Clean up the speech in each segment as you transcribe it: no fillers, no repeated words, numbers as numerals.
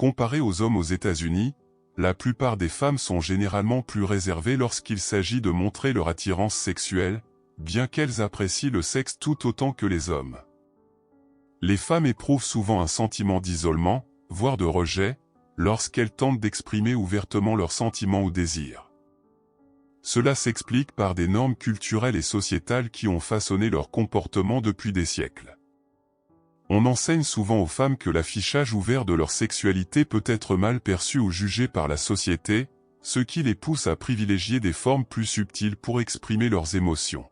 Comparé aux hommes aux États-Unis, la plupart des femmes sont généralement plus réservées lorsqu'il s'agit de montrer leur attirance sexuelle, bien qu'elles apprécient le sexe tout autant que les hommes. Les femmes éprouvent souvent un sentiment d'isolement, voire de rejet, lorsqu'elles tentent d'exprimer ouvertement leurs sentiments ou désirs. Cela s'explique par des normes culturelles et sociétales qui ont façonné leur comportement depuis des siècles. On enseigne souvent aux femmes que l'affichage ouvert de leur sexualité peut être mal perçu ou jugé par la société, ce qui les pousse à privilégier des formes plus subtiles pour exprimer leurs émotions.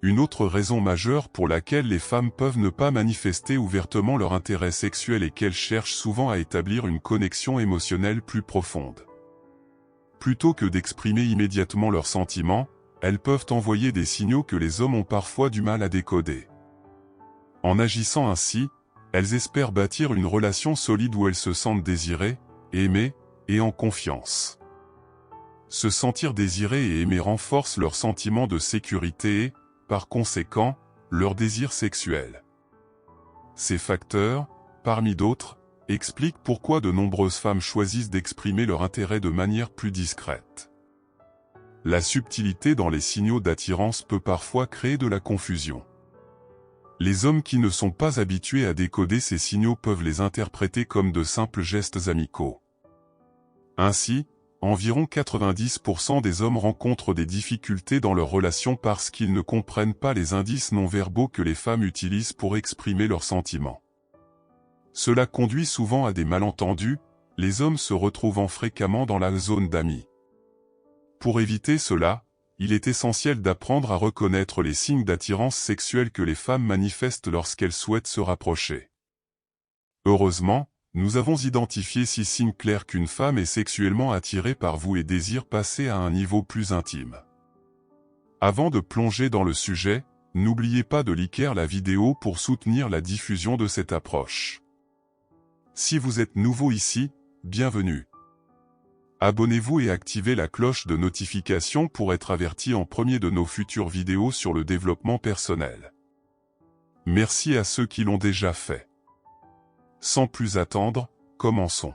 Une autre raison majeure pour laquelle les femmes peuvent ne pas manifester ouvertement leur intérêt sexuel est qu'elles cherchent souvent à établir une connexion émotionnelle plus profonde. Plutôt que d'exprimer immédiatement leurs sentiments, elles peuvent envoyer des signaux que les hommes ont parfois du mal à décoder. En agissant ainsi, elles espèrent bâtir une relation solide où elles se sentent désirées, aimées, et en confiance. Se sentir désirées et aimées renforce leur sentiment de sécurité et, par conséquent, leur désir sexuel. Ces facteurs, parmi d'autres, expliquent pourquoi de nombreuses femmes choisissent d'exprimer leur intérêt de manière plus discrète. La subtilité dans les signaux d'attirance peut parfois créer de la confusion. Les hommes qui ne sont pas habitués à décoder ces signaux peuvent les interpréter comme de simples gestes amicaux. Ainsi, environ 90% des hommes rencontrent des difficultés dans leur relation parce qu'ils ne comprennent pas les indices non-verbaux que les femmes utilisent pour exprimer leurs sentiments. Cela conduit souvent à des malentendus, les hommes se retrouvant fréquemment dans la zone d'amis. Pour éviter cela, il est essentiel d'apprendre à reconnaître les signes d'attirance sexuelle que les femmes manifestent lorsqu'elles souhaitent se rapprocher. Heureusement, nous avons identifié 6 signes clairs qu'une femme est sexuellement attirée par vous et désire passer à un niveau plus intime. Avant de plonger dans le sujet, n'oubliez pas de liker la vidéo pour soutenir la diffusion de cette approche. Si vous êtes nouveau ici, bienvenue. Abonnez-vous et activez la cloche de notification pour être averti en premier de nos futures vidéos sur le développement personnel. Merci à ceux qui l'ont déjà fait. Sans plus attendre, commençons.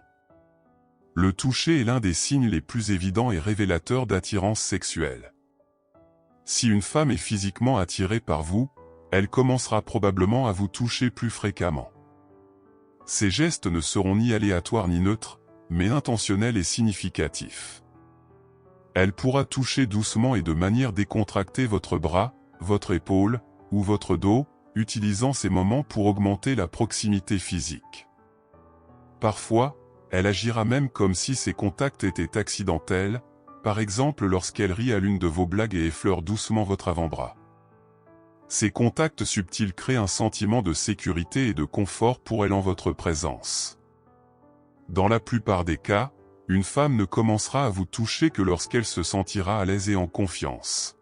Le toucher est l'un des signes les plus évidents et révélateurs d'attirance sexuelle. Si une femme est physiquement attirée par vous, elle commencera probablement à vous toucher plus fréquemment. Ces gestes ne seront ni aléatoires ni neutres, mais intentionnel et significatif. Elle pourra toucher doucement et de manière décontractée votre bras, votre épaule, ou votre dos, utilisant ces moments pour augmenter la proximité physique. Parfois, elle agira même comme si ces contacts étaient accidentels, par exemple lorsqu'elle rit à l'une de vos blagues et effleure doucement votre avant-bras. Ces contacts subtils créent un sentiment de sécurité et de confort pour elle en votre présence. Dans la plupart des cas, une femme ne commencera à vous toucher que lorsqu'elle se sentira à l'aise et en confiance.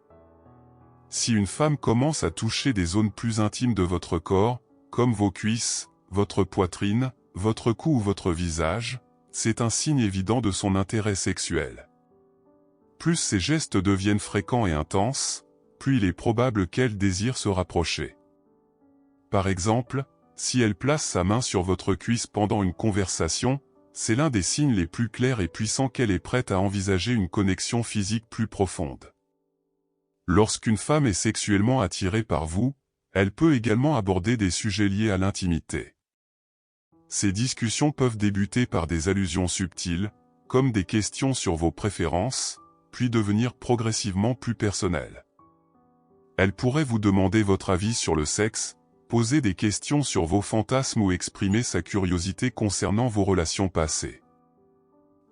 Si une femme commence à toucher des zones plus intimes de votre corps, comme vos cuisses, votre poitrine, votre cou ou votre visage, c'est un signe évident de son intérêt sexuel. Plus ces gestes deviennent fréquents et intenses, plus il est probable qu'elle désire se rapprocher. Par exemple, si elle place sa main sur votre cuisse pendant une conversation, c'est l'un des signes les plus clairs et puissants qu'elle est prête à envisager une connexion physique plus profonde. Lorsqu'une femme est sexuellement attirée par vous, elle peut également aborder des sujets liés à l'intimité. Ces discussions peuvent débuter par des allusions subtiles, comme des questions sur vos préférences, puis devenir progressivement plus personnelles. Elle pourrait vous demander votre avis sur le sexe, poser des questions sur vos fantasmes ou exprimer sa curiosité concernant vos relations passées.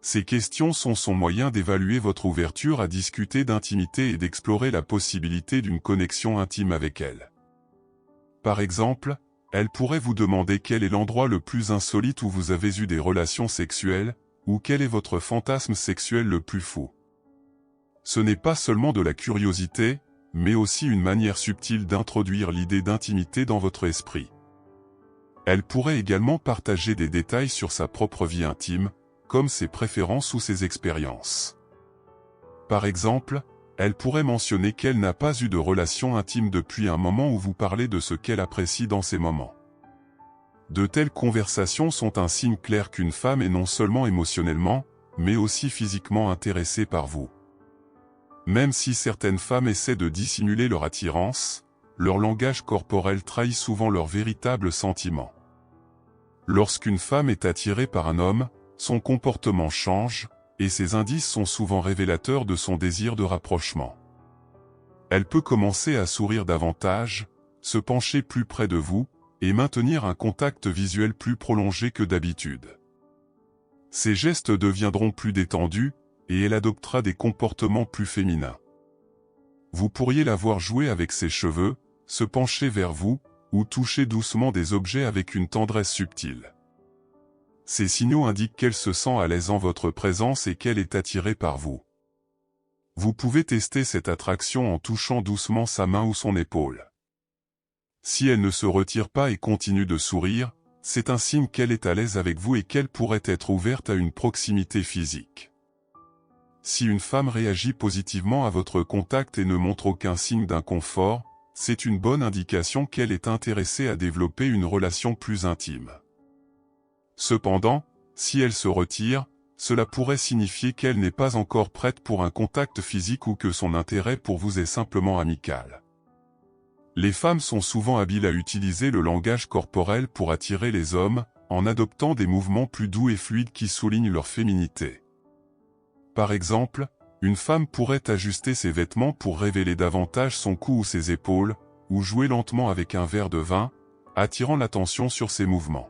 Ces questions sont son moyen d'évaluer votre ouverture à discuter d'intimité et d'explorer la possibilité d'une connexion intime avec elle. Par exemple, elle pourrait vous demander quel est l'endroit le plus insolite où vous avez eu des relations sexuelles, ou quel est votre fantasme sexuel le plus fou. Ce n'est pas seulement de la curiosité, mais aussi une manière subtile d'introduire l'idée d'intimité dans votre esprit. Elle pourrait également partager des détails sur sa propre vie intime, comme ses préférences ou ses expériences. Par exemple, elle pourrait mentionner qu'elle n'a pas eu de relation intime depuis un moment ou vous parler de ce qu'elle apprécie dans ces moments. De telles conversations sont un signe clair qu'une femme est non seulement émotionnellement, mais aussi physiquement intéressée par vous. Même si certaines femmes essaient de dissimuler leur attirance, leur langage corporel trahit souvent leurs véritables sentiments. Lorsqu'une femme est attirée par un homme, son comportement change, et ces indices sont souvent révélateurs de son désir de rapprochement. Elle peut commencer à sourire davantage, se pencher plus près de vous, et maintenir un contact visuel plus prolongé que d'habitude. Ses gestes deviendront plus détendus, et elle adoptera des comportements plus féminins. Vous pourriez la voir jouer avec ses cheveux, se pencher vers vous, ou toucher doucement des objets avec une tendresse subtile. Ces signaux indiquent qu'elle se sent à l'aise en votre présence et qu'elle est attirée par vous. Vous pouvez tester cette attraction en touchant doucement sa main ou son épaule. Si elle ne se retire pas et continue de sourire, c'est un signe qu'elle est à l'aise avec vous et qu'elle pourrait être ouverte à une proximité physique. Si une femme réagit positivement à votre contact et ne montre aucun signe d'inconfort, c'est une bonne indication qu'elle est intéressée à développer une relation plus intime. Cependant, si elle se retire, cela pourrait signifier qu'elle n'est pas encore prête pour un contact physique ou que son intérêt pour vous est simplement amical. Les femmes sont souvent habiles à utiliser le langage corporel pour attirer les hommes, en adoptant des mouvements plus doux et fluides qui soulignent leur féminité. Par exemple, une femme pourrait ajuster ses vêtements pour révéler davantage son cou ou ses épaules, ou jouer lentement avec un verre de vin, attirant l'attention sur ses mouvements.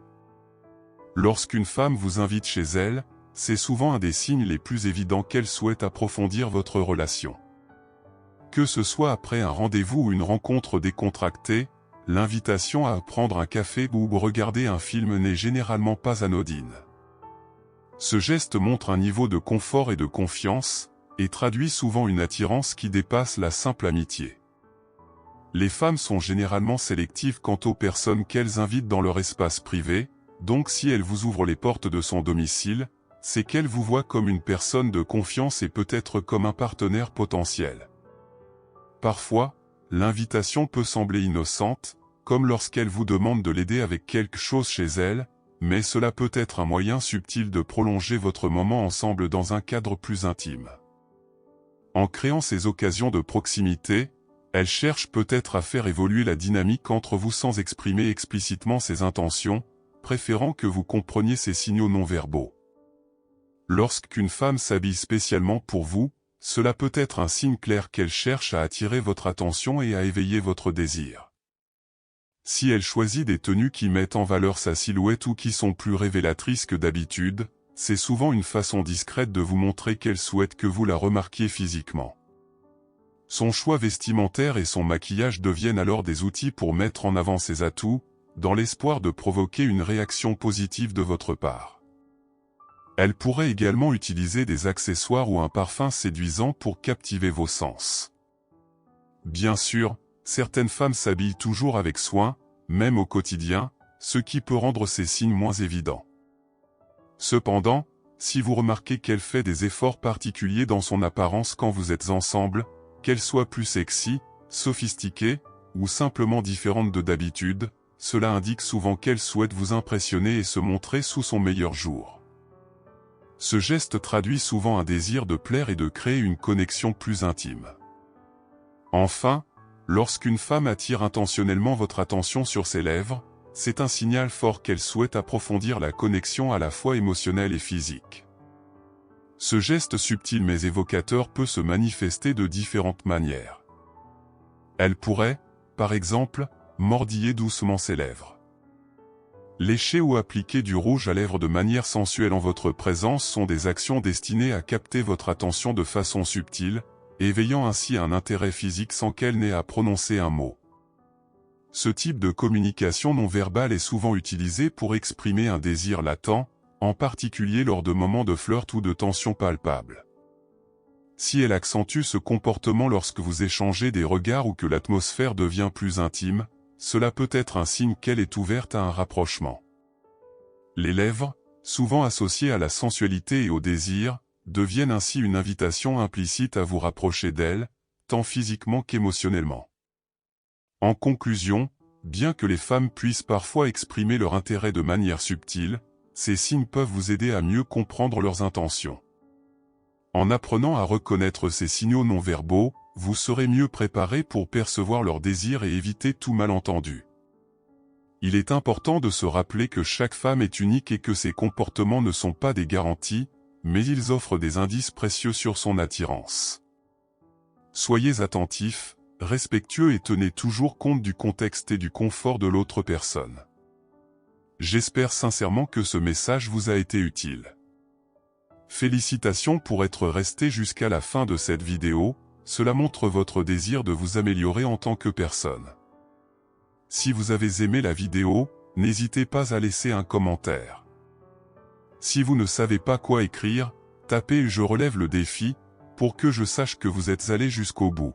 Lorsqu'une femme vous invite chez elle, c'est souvent un des signes les plus évidents qu'elle souhaite approfondir votre relation. Que ce soit après un rendez-vous ou une rencontre décontractée, l'invitation à prendre un café ou regarder un film n'est généralement pas anodine. Ce geste montre un niveau de confort et de confiance, et traduit souvent une attirance qui dépasse la simple amitié. Les femmes sont généralement sélectives quant aux personnes qu'elles invitent dans leur espace privé, donc si elles vous ouvrent les portes de son domicile, c'est qu'elles vous voient comme une personne de confiance et peut-être comme un partenaire potentiel. Parfois, l'invitation peut sembler innocente, comme lorsqu'elle vous demande de l'aider avec quelque chose chez elle, mais cela peut être un moyen subtil de prolonger votre moment ensemble dans un cadre plus intime. En créant ces occasions de proximité, elle cherche peut-être à faire évoluer la dynamique entre vous sans exprimer explicitement ses intentions, préférant que vous compreniez ses signaux non-verbaux. Lorsqu'une femme s'habille spécialement pour vous, cela peut être un signe clair qu'elle cherche à attirer votre attention et à éveiller votre désir. Si elle choisit des tenues qui mettent en valeur sa silhouette ou qui sont plus révélatrices que d'habitude, c'est souvent une façon discrète de vous montrer qu'elle souhaite que vous la remarquiez physiquement. Son choix vestimentaire et son maquillage deviennent alors des outils pour mettre en avant ses atouts, dans l'espoir de provoquer une réaction positive de votre part. Elle pourrait également utiliser des accessoires ou un parfum séduisant pour captiver vos sens. Bien sûr, certaines femmes s'habillent toujours avec soin, même au quotidien, ce qui peut rendre ces signes moins évidents. Cependant, si vous remarquez qu'elle fait des efforts particuliers dans son apparence quand vous êtes ensemble, qu'elle soit plus sexy, sophistiquée, ou simplement différente de d'habitude, cela indique souvent qu'elle souhaite vous impressionner et se montrer sous son meilleur jour. Ce geste traduit souvent un désir de plaire et de créer une connexion plus intime. Enfin, lorsqu'une femme attire intentionnellement votre attention sur ses lèvres, c'est un signal fort qu'elle souhaite approfondir la connexion à la fois émotionnelle et physique. Ce geste subtil mais évocateur peut se manifester de différentes manières. Elle pourrait, par exemple, mordiller doucement ses lèvres. Lécher ou appliquer du rouge à lèvres de manière sensuelle en votre présence sont des actions destinées à capter votre attention de façon subtile, éveillant ainsi un intérêt physique sans qu'elle n'ait à prononcer un mot. Ce type de communication non verbale est souvent utilisé pour exprimer un désir latent, en particulier lors de moments de flirt ou de tension palpable. Si elle accentue ce comportement lorsque vous échangez des regards ou que l'atmosphère devient plus intime, cela peut être un signe qu'elle est ouverte à un rapprochement. Les lèvres, souvent associées à la sensualité et au désir, deviennent ainsi une invitation implicite à vous rapprocher d'elle, tant physiquement qu'émotionnellement. En conclusion, Bien que les femmes puissent parfois exprimer leur intérêt de manière subtile, ces signes peuvent vous aider à mieux comprendre leurs intentions. En apprenant à reconnaître ces signaux non-verbaux, vous serez mieux préparé pour percevoir leurs désirs et éviter tout malentendu. Il est important de se rappeler que chaque femme est unique et que ses comportements ne sont pas des garanties, mais ils offrent des indices précieux sur son attirance. Soyez attentifs, respectueux et tenez toujours compte du contexte et du confort de l'autre personne. J'espère sincèrement que ce message vous a été utile. Félicitations pour être resté jusqu'à la fin de cette vidéo, cela montre votre désir de vous améliorer en tant que personne. Si vous avez aimé la vidéo, n'hésitez pas à laisser un commentaire. Si vous ne savez pas quoi écrire, tapez « Je relève le défi » pour que je sache que vous êtes allé jusqu'au bout.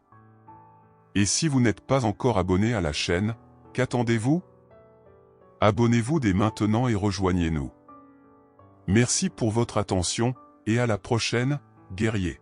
Et si vous n'êtes pas encore abonné à la chaîne, qu'attendez-vous? Abonnez-vous dès maintenant et rejoignez-nous. Merci pour votre attention, et à la prochaine, guerriers.